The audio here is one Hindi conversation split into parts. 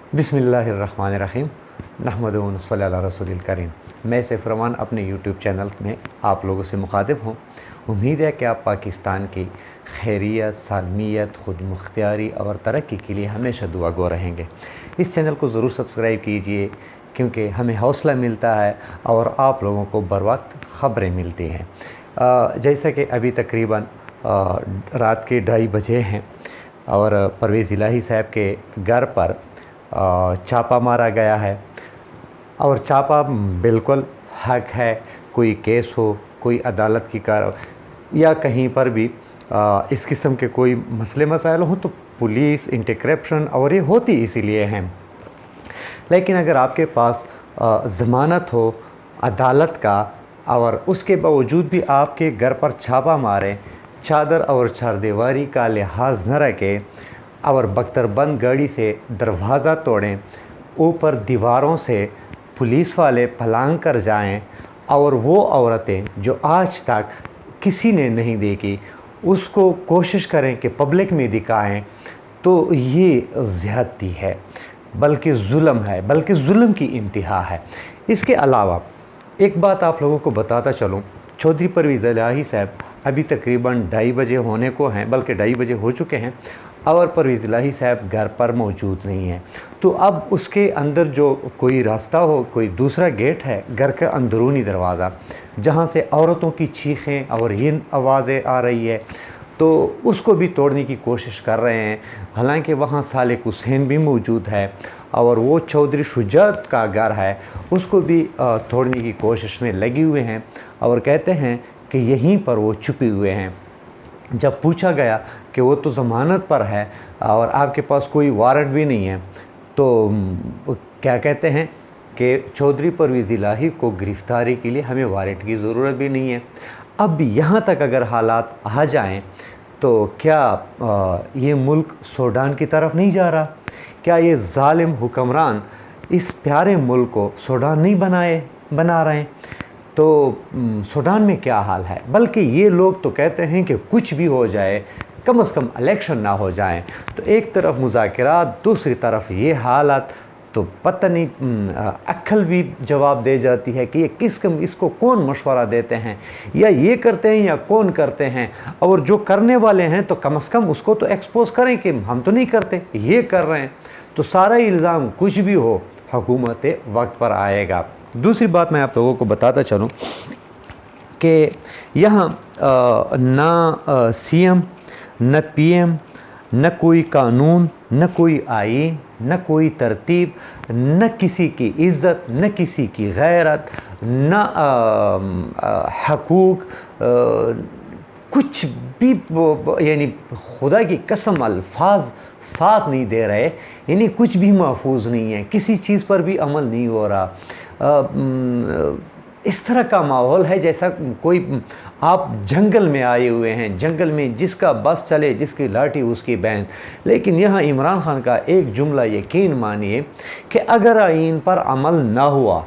बिस्मिल्लाहिर्रहमानिर्रहीम नहमदु व नसल्ली अला रसूलिल करीम। मैं सैफ रहमान अपने यूट्यूब चैनल में आप लोगों से मुखातिब हूँ। उम्मीद है कि आप पाकिस्तान की खैरियत, सालमियत, खुद मुख्तियारी और तरक्की के लिए हमेशा दुआ गो रहेंगे। इस चैनल को ज़रूर सब्सक्राइब कीजिए क्योंकि हमें हौसला मिलता है और आप लोगों को बर वक्त ख़बरें मिलती हैं। जैसा कि अभी तकरीबन रात के 2:30 बजे हैं और परवेज़ इलाही साहब के घर पर छापा मारा गया है और छापा बिल्कुल हक है। कोई केस हो, कोई अदालत की कार्रवाई या कहीं पर भी इस किस्म के कोई मसले मसाइल हों तो पुलिस एंटी करप्शन और ये होती इसीलिए हैं। लेकिन अगर आपके पास ज़मानत हो अदालत का और उसके बावजूद भी आपके घर पर छापा मारें, चादर और चारदीवारी का लिहाज न रखें और बख्तरबंद गाड़ी से दरवाज़ा तोड़ें, ऊपर दीवारों से पुलिस वाले फलांग कर जाएं और वो औरतें जो आज तक किसी ने नहीं देखी उसको कोशिश करें कि पब्लिक में दिखाएं, तो ये ज़्यादती है, बल्कि जुल्म है, बल्कि जुल्म की इंतहा है। इसके अलावा एक बात आप लोगों को बताता चलूँ, चौधरी परवेज़ इलाही साहब अभी तकरीबन 2:30 बजे होने को हैं, बल्कि 2:30 बजे हो चुके हैं और परवेज़ इलाही साहब घर पर मौजूद नहीं है। तो अब उसके अंदर जो कोई रास्ता हो, कोई दूसरा गेट है, घर का अंदरूनी दरवाज़ा जहाँ से औरतों की चीखें और ये आवाज़ें आ रही है, तो उसको भी तोड़ने की कोशिश कर रहे हैं। हालांकि वहाँ सालिक हुसैन भी मौजूद है और वो चौधरी शुजात का घर है, उसको भी तोड़ने की कोशिश में लगे हुए हैं और कहते हैं कि यहीं पर वो छुपे हुए हैं। जब पूछा गया कि वो तो ज़मानत पर है और आपके पास कोई वारंट भी नहीं है, तो क्या कहते हैं कि चौधरी परवेज़ इलाही को गिरफ़्तारी के लिए हमें वारंट की ज़रूरत भी नहीं है। अब यहाँ तक अगर हालात आ जाएं तो क्या ये मुल्क सूडान की तरफ नहीं जा रहा? क्या ये ज़ालिम हुक्मरान इस प्यारे मुल्क को सूडान नहीं बना रहे हैं? तो सूडान में क्या हाल है? बल्कि ये लोग तो कहते हैं कि कुछ भी हो जाए, कम से कम इलेक्शन ना हो जाए। तो एक तरफ मुज़ाकरात, दूसरी तरफ ये हालात, तो पता नहीं अक्ल भी जवाब दे जाती है कि ये इसको कौन मशवरा देते हैं, या ये करते हैं या कौन करते हैं। और जो करने वाले हैं तो कम से कम उसको तो एक्सपोज करें कि हम तो नहीं करते, ये कर रहे हैं। तो सारा इल्ज़ाम कुछ भी हो, हुकूमत वक्त पर आएगा। दूसरी बात मैं आप लोगों को बताता चलूँ कि यहाँ ना सीएम, न पीएम, न कोई कानून, न कोई आईन, न कोई तरतीब, न किसी की इज़्ज़त, न किसी की गैरत, न हकूक़, कुछ भी यानी खुदा की कसम अल्फाज साथ नहीं दे रहे, यानी कुछ भी महफूज नहीं है, किसी चीज़ पर भी अमल नहीं हो रहा। इस तरह का माहौल है जैसा कोई आप जंगल में आए हुए हैं, जंगल में जिसका बस चले, जिसकी लाठी उसकी भैंस। लेकिन यहाँ इमरान खान का एक जुमला यकीन मानिए कि अगर आईन पर अमल ना हुआ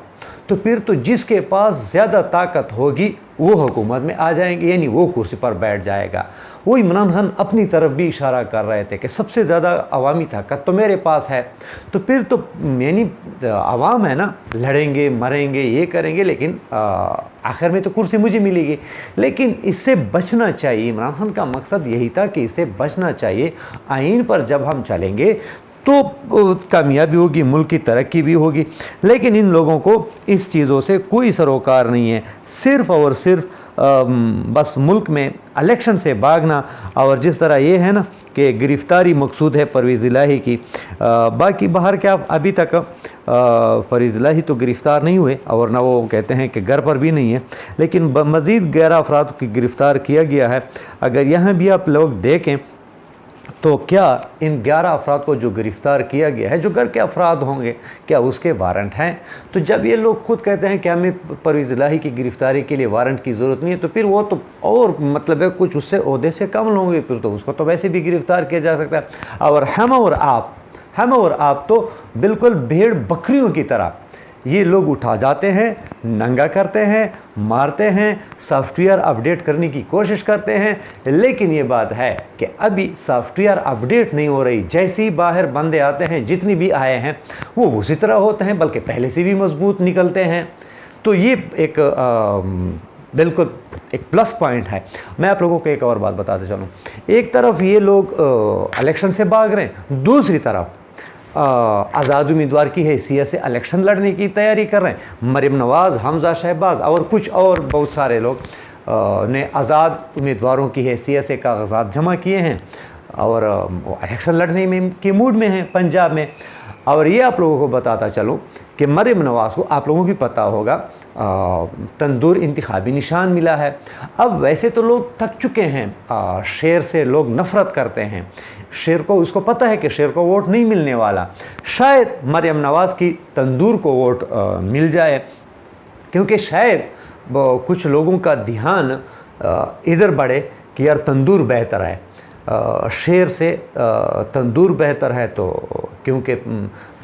तो फिर तो जिसके पास ज़्यादा ताकत होगी वो हुकूमत में आ जाएंगे, यानी वो कुर्सी पर बैठ जाएगा। वो इमरान खान अपनी तरफ भी इशारा कर रहे थे कि सबसे ज़्यादा अवामी ताकत तो मेरे पास है। तो फिर तो यानी अवाम है ना, लड़ेंगे, मरेंगे, ये करेंगे, लेकिन आखिर में तो कुर्सी मुझे मिलेगी। लेकिन इससे बचना चाहिए, इमरान खान का मकसद यही था कि इससे बचना चाहिए। आइन पर जब हम चलेंगे तो कामयाबी होगी, मुल्क की तरक्की भी होगी। लेकिन इन लोगों को इस चीज़ों से कोई सरोकार नहीं है, सिर्फ़ और सिर्फ बस मुल्क में इलेक्शन से भागना। और जिस तरह ये है ना कि गिरफ़्तारी मकसूद है परवेज़ इलाही की, बाकी बाहर क्या अभी तक परवेज़ इलाही तो गिरफ़्तार नहीं हुए और ना वो कहते हैं कि घर पर भी नहीं है, लेकिन मज़ीद 11 अफराद की गिरफ़्तार किया गया है। अगर यहाँ भी आप लोग देखें तो क्या इन 11 अफराद को जो गिरफ़्तार किया गया है, जो घर के अफराद होंगे, क्या उसके वारंट हैं? तो जब ये लोग खुद कहते हैं कि हमें परवेज़ इलाही की गिरफ़्तारी के लिए वारंट की ज़रूरत नहीं है, तो फिर वो तो और मतलब है कुछ उससे ओहदे से कम होंगे, फिर तो उसको तो वैसे भी गिरफ़्तार किया जा सकता है। और हम और आप तो बिल्कुल भेड़ बकरियों की तरह ये लोग उठा जाते हैं, नंगा करते हैं, मारते हैं, सॉफ्टवेयर अपडेट करने की कोशिश करते हैं। लेकिन ये बात है कि अभी सॉफ्टवेयर अपडेट नहीं हो रही। जैसे ही बाहर बंदे आते हैं, जितनी भी आए हैं वो उसी तरह होते हैं, बल्कि पहले से भी मजबूत निकलते हैं। तो ये एक बिल्कुल एक प्लस पॉइंट है। मैं आप लोगों को एक और बात बताते चलूँ। एक तरफ ये लोग इलेक्शन से भाग रहे हैं, दूसरी तरफ आज़ाद उम्मीदवार की हैसियत से इलेक्शन लड़ने की तैयारी कर रहे हैं। मरियम नवाज़, हमजा शहबाज और कुछ और बहुत सारे लोग ने आज़ाद उम्मीदवारों की हैसियत से कागजात जमा किए हैं और इलेक्शन लड़ने में के मूड में हैं पंजाब में। और ये आप लोगों को बताता चलूँ कि मरियम नवाज़ को, आप लोगों की पता होगा, तंदूर इंतखाबी निशान मिला है। अब वैसे तो लोग थक चुके हैं, शेर से लोग नफ़रत करते हैं। शेर को, उसको पता है कि शेर को वोट नहीं मिलने वाला। शायद मरियम नवाज़ की तंदूर को वोट मिल जाए, क्योंकि शायद कुछ लोगों का ध्यान इधर बढ़े कि यार तंदूर बेहतर है, शेर से तंदूर बेहतर है। तो क्योंकि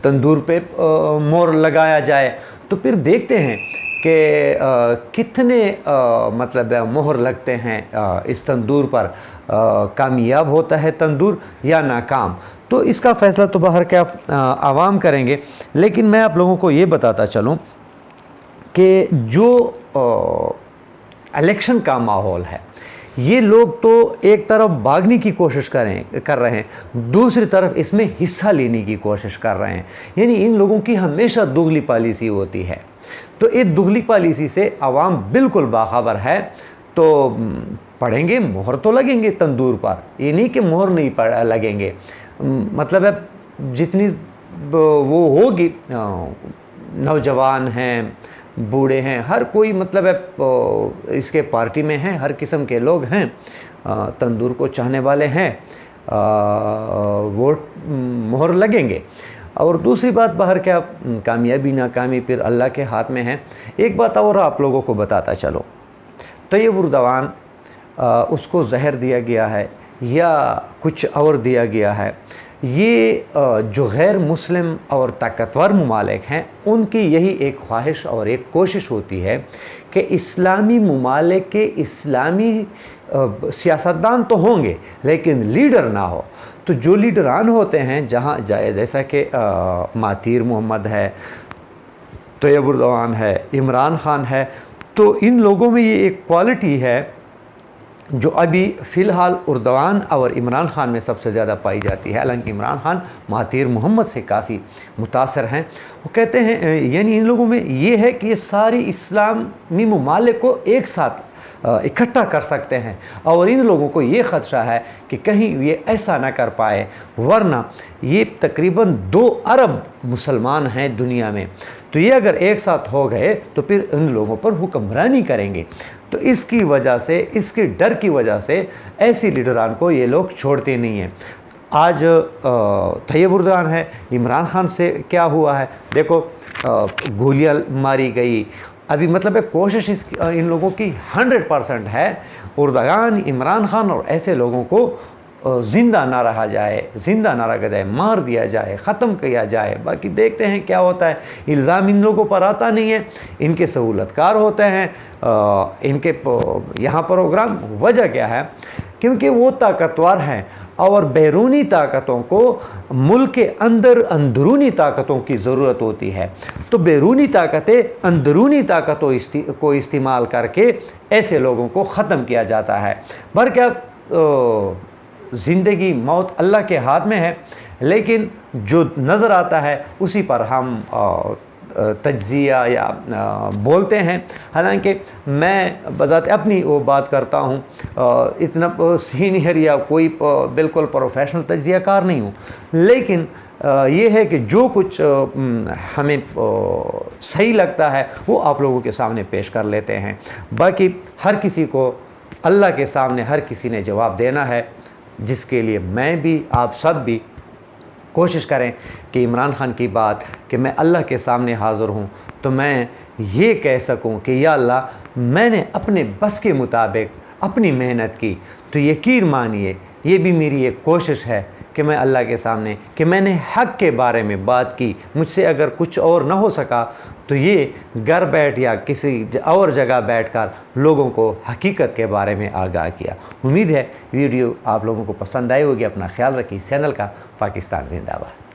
तंदूर पे मोहर लगाया जाए, तो फिर देखते हैं कि कितने मतलब मोहर लगते हैं इस तंदूर पर, कामयाब होता है तंदूर या नाकाम। तो इसका फ़ैसला तो बाहर के आवाम करेंगे। लेकिन मैं आप लोगों को ये बताता चलूँ कि जो इलेक्शन का माहौल है, ये लोग तो एक तरफ भागने की कोशिश कर रहे हैं, दूसरी तरफ इसमें हिस्सा लेने की कोशिश कर रहे हैं। यानी इन लोगों की हमेशा दुगली पॉलिसी होती है। तो इस दुगली पॉलिसी से आवाम बिल्कुल बाखबर है। तो पढ़ेंगे, मोहर तो लगेंगे तंदूर पर, ये नहीं कि मोहर नहीं लगेंगे। मतलब है जितनी वो होगी, नौजवान हैं, बूढ़े हैं, हर कोई मतलब है इसके पार्टी में हैं, हर किस्म के लोग हैं, तंदूर को चाहने वाले हैं, वोट मोहर लगेंगे। और दूसरी बात, बाहर क्या कामयाबी नाकामी फिर अल्लाह के हाथ में है। एक बात और आप लोगों को बताता चलो, तैयब उर्दवान, उसको जहर दिया गया है या कुछ और दिया गया है। ये जो गैर मुस्लिम और ताकतवर ममालिक हैं, उनकी यही एक ख्वाहिश और एक कोशिश होती है कि इस्लामी ममालिक के इस्लामी सियासतदान तो होंगे लेकिन लीडर ना हो। तो जो लीडरान होते हैं, जहाँ जैसा कि मातीर मोहम्मद है, तैयब उर्दवान है, इमरान खान है, तो इन लोगों में ये एक क्वालिटी है जो अभी फ़िलहाल उर्दवान और इमरान खान में सबसे ज़्यादा पाई जाती है। हालांकि इमरान खान मातीर मोहम्मद से काफ़ी मुतासर हैं। वो कहते हैं, यानी इन लोगों में ये है कि ये सारी इस्लामी ममालिक को एक साथ इकट्ठा कर सकते हैं। और इन लोगों को ये ख़दशा है कि कहीं ये ऐसा ना कर पाए, वरना ये तकरीबन 2 अरब मुसलमान हैं दुनिया में। तो ये अगर एक साथ हो गए तो फिर इन लोगों पर हुक्मरानी करेंगे। तो इसकी वजह से, इसके डर की वजह से ऐसी लीडरान को ये लोग छोड़ते नहीं हैं। आज तैयब उर्दवान है, इमरान खान से क्या हुआ है देखो, गोलियां मारी गई। अभी मतलब है कोशिश इन लोगों की 100% है, उर्दवान, इमरान खान और ऐसे लोगों को ज़िंदा ना रहा जाए, ज़िंदा ना रखा जाए, मार दिया जाए, ख़त्म किया जाए। बाकी देखते हैं क्या होता है। इल्ज़ाम इन लोगों पर आता नहीं है, इनके सहूलतकार होते हैं, इनके यहाँ प्रोग्राम। वजह क्या है? क्योंकि वो ताकतवर हैं और बैरूनी ताकतों को मुल्क के अंदर अंदरूनी ताकतों की ज़रूरत होती है। तो बैरूनी ताकतें अंदरूनी ताकतों को इस्तेमाल करके ऐसे लोगों को ख़त्म किया जाता है। पर क्या ज़िंदगी मौत अल्लाह के हाथ में है, लेकिन जो नज़र आता है उसी पर हम तज्जिया या बोलते हैं। हालांकि मैं बज़ात अपनी वो बात करता हूँ, इतना सीनियर या कोई बिल्कुल प्रोफेशनल तज्जियाकार नहीं हूँ, लेकिन ये है कि जो कुछ हमें सही लगता है वो आप लोगों के सामने पेश कर लेते हैं। बाकी हर किसी को अल्लाह के सामने हर किसी ने जवाब देना है, जिसके लिए मैं भी, आप सब भी कोशिश करें कि इमरान खान की बात कि मैं अल्लाह के सामने हाज़िर हूँ तो मैं ये कह सकूँ कि या अल्लाह, मैंने अपने बस के मुताबिक अपनी मेहनत की। तो यकीन मानिए ये भी मेरी एक कोशिश है कि मैं अल्लाह के सामने कि मैंने हक़ के बारे में बात की। मुझसे अगर कुछ और ना हो सका तो ये घर बैठ या किसी और जगह बैठकर लोगों को हकीकत के बारे में आगाह किया। उम्मीद है वीडियो आप लोगों को पसंद आई होगी। अपना ख्याल रखिए। चैनल का पाकिस्तान जिंदाबाद।